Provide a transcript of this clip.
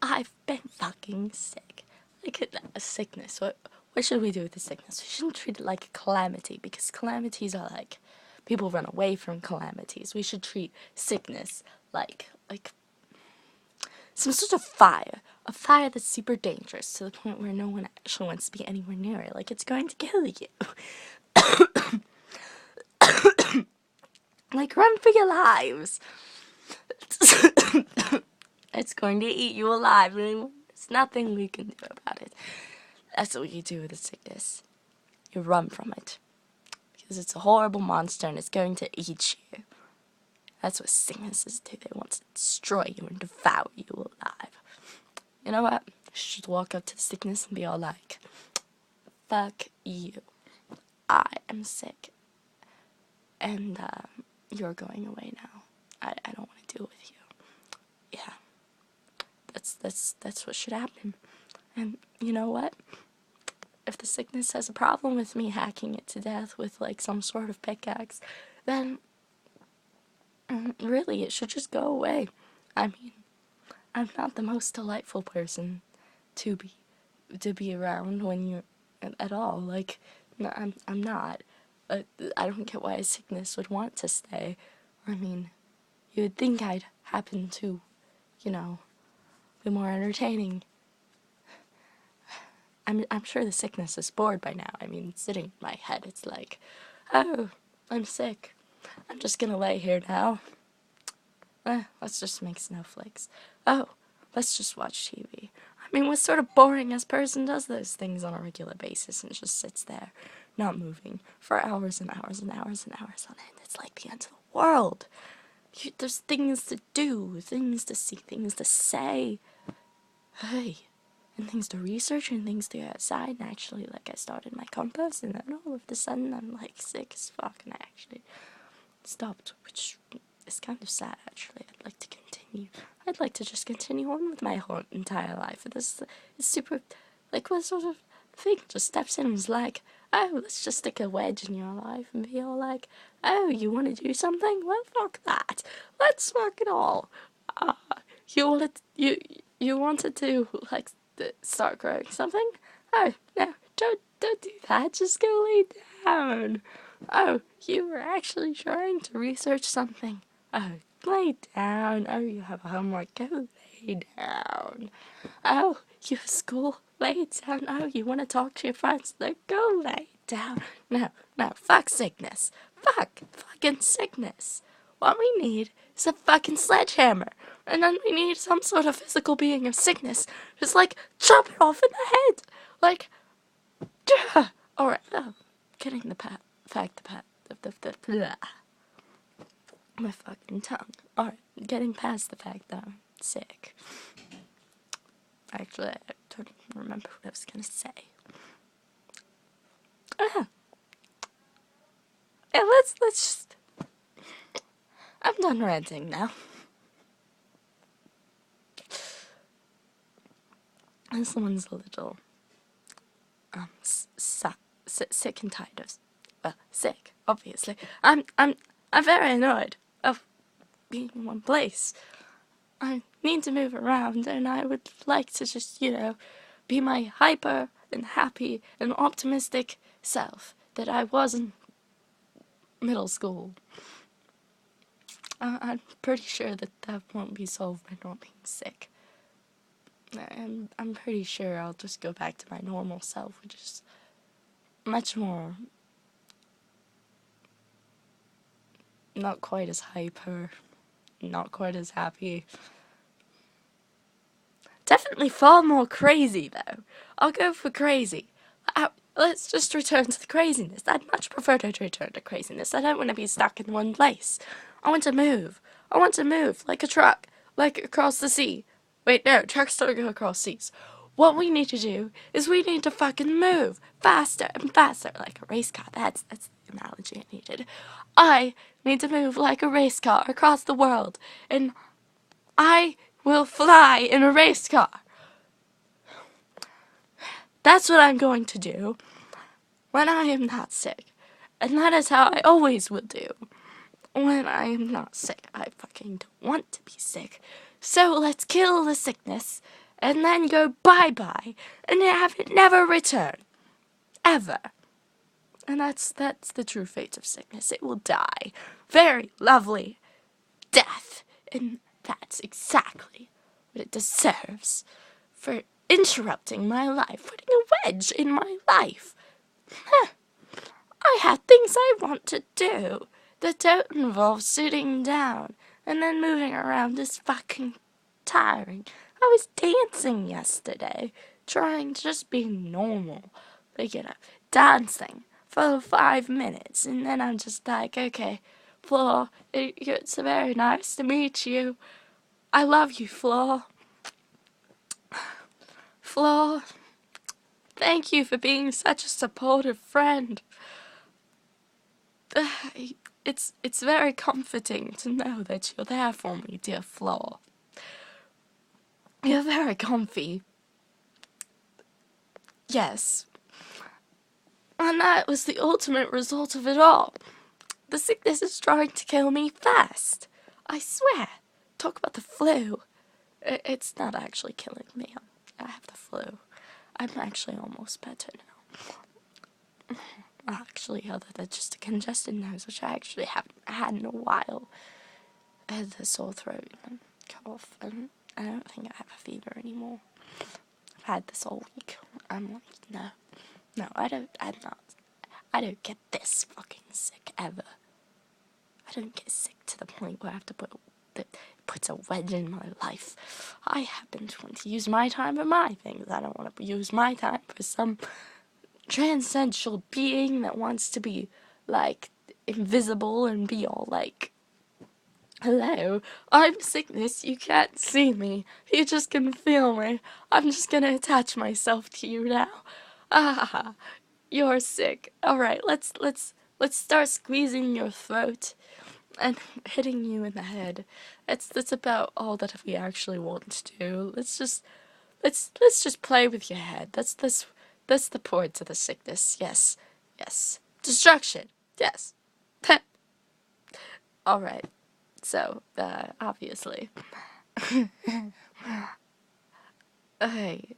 I've been fucking sick. Like a sickness. What should we do with the sickness? We shouldn't treat it like a calamity, because calamities are like, people run away from calamities. We should treat sickness like some sort of fire. A fire that's super dangerous to the point where no one actually wants to be anywhere near it. Like, it's going to kill you. Like, run for your lives. It's going to eat you alive. There's nothing we can do about it. That's what you do with a sickness. You run from it. Because it's a horrible monster and it's going to eat you. That's what sicknesses do. They want to destroy you and devour you alive. You know what? You should walk up to the sickness and be all like, fuck you. I am sick. And you're going away now. I don't want to deal with you. Yeah. That's what should happen. And you know what? If the sickness has a problem with me hacking it to death with like some sort of pickaxe, then really it should just go away. I mean, I'm not the most delightful person to be around when you're at all. Like, no, I'm not. I don't get why a sickness would want to stay. I mean, you would think I'd happen to, be more entertaining. I'm sure the sickness is bored by now. I mean, sitting in my head, it's like, oh, I'm sick. I'm just gonna lay here now. Let's just make snowflakes. Oh, let's just watch TV. I mean, what sort of boring-ass person does those things on a regular basis and just sits there, not moving, for hours and hours and hours and hours on end? It's like the end of the world. There's things to do, things to see, things to say. Hey. And things to research and things to go outside. And actually, like, I started my compost, and then all of a sudden I'm like sick as fuck, and I actually stopped, which is kind of sad. Actually, I'd like to continue. I'd like to just continue on with my whole entire life. And this is super, like, what sort of thing just steps in and is like, oh, let's just stick a wedge in your life and be all like, oh, you want to do something? Well, fuck that. Let's fuck it all. You wanted to like start growing something? Oh, no, don't do that. Just go lay down. Oh, you were actually trying to research something. Oh, lay down. Oh, you have homework. Go lay down. Oh, you have school. Lay down. Oh, you want to talk to your friends? Then go lay down. No, fuck sickness. Fucking sickness. What we need is a fucking sledgehammer. And then we need some sort of physical being of sickness. Just like, chop it off in the head. Like, alright, getting the my fucking tongue. Alright, getting past the fact that I'm sick. Actually, I don't even remember what I was gonna say. Yeah, let's just... I'm done ranting now. This one's a little, sick and tired of, sick, obviously. I'm very annoyed of being in one place. I need to move around, and I would like to just, be my hyper and happy and optimistic self that I was in middle school. I'm pretty sure that won't be solved by not being sick. And I'm pretty sure I'll just go back to my normal self, which is much more not quite as hyper, not quite as happy. Definitely far more crazy, though. I'll go for crazy. Let's just return to the craziness. I'd much prefer to return to craziness. I don't want to be stuck in one place. I want to move. I want to move, like a truck, like across the sea. Wait, no, trucks don't go across seas. What we need to do is we need to fucking move faster and faster, like a race car. That's the analogy I needed. I need to move like a race car across the world, and I will fly in a race car. That's what I'm going to do when I am not sick. And that is how I always will do when I am not sick. I fucking don't want to be sick. So let's kill the sickness and then go bye-bye, and have it never return. Ever. And that's the true fate of sickness. It will die. Very lovely death. And that's exactly what it deserves for interrupting my life, putting a wedge in my life. I have things I want to do that don't involve sitting down and then moving around is fucking tiring. I was dancing yesterday, trying to just be normal. But, dancing for 5 minutes, and then I'm just like, okay, Flo, it's very nice to meet you. I love you, Flo. Flo, thank you for being such a supportive friend. It's very comforting to know that you're there for me, dear Flo. You're very comfy. Yes. And that was the ultimate result of it all. The sickness is trying to kill me fast. I swear. Talk about the flu. It's not actually killing me. I have the flu. I'm actually almost better now. Actually, other than just a congested nose, which I actually haven't had in a while. I had a sore throat and cough, and I don't think I have a fever anymore. I've had this all week. I'm like, no, I don't get this fucking sick ever. I don't get sick to the point where I have to puts a wedge in my life. I happen to want to use my time for my things. I don't want to use my time for some transcendental being that wants to be, like, invisible and be all like, hello, I'm sickness, you can't see me, you just can feel me, I'm just gonna attach myself to you now. Ah, you're sick. Alright, let's start squeezing your throat and hitting you in the head. That's about all that we actually want to do. Let's just play with your head. That's the point of the sickness. Yes. Destruction. Yes. Alright. So, obviously. Hey.